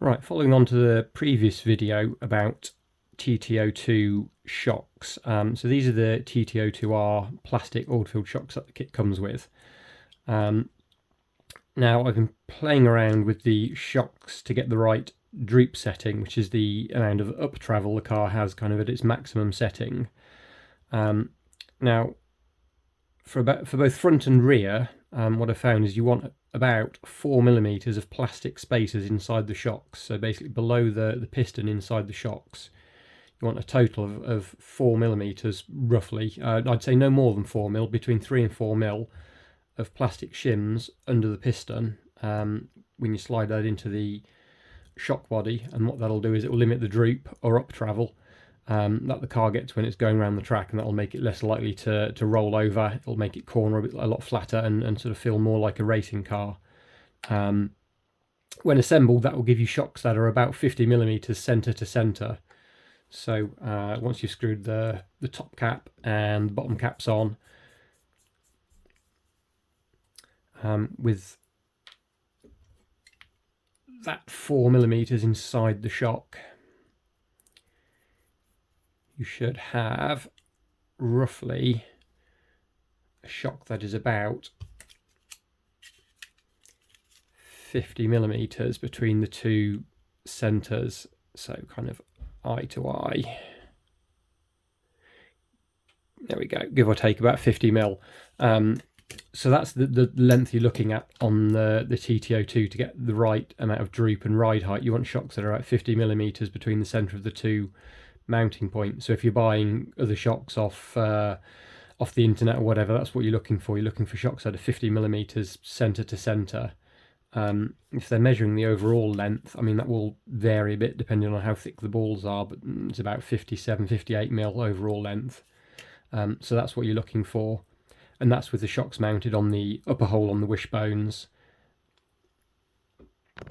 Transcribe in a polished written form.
Right, following on to the previous video about TT02 shocks. So these are the TT02R plastic oil-filled shocks that the kit comes with. Now I've been playing around with the shocks to get the right droop setting, which is the amount of up travel the car has kind of at its maximum setting. Now for both front and rear, what I found is you want about 4mm of plastic spaces inside the shocks. So basically below the piston inside the shocks, you want a total of 4mm roughly. I'd say no more than 4mm, between 3 and 4mm of plastic shims under the piston when you slide that into the shock body. And what that'll do is it will limit the droop or up travel that the car gets when it's going around the track, and that'll make it less likely to roll over. It'll make it corner a lot flatter and sort of feel more like a racing car. When assembled, that will give you shocks that are about 50mm centre to centre. So once you've screwed the top cap and the bottom caps on, with that 4mm inside the shock, you should have roughly a shock that is about 50mm between the two centres, so kind of eye to eye. There we go, give or take about 50mm. So that's the length you're looking at on the TT02 to get the right amount of droop and ride height. You want shocks that are at 50mm between the centre of the two mounting points. So if you're buying other shocks off the internet or whatever, that's what you're looking for. You're looking for shocks that are 50mm centre to centre. If they're measuring the overall length, I mean, that will vary a bit depending on how thick the balls are, but it's about 57, 58mm overall length. So that's what you're looking for. And that's with the shocks mounted on the upper hole on the wishbones.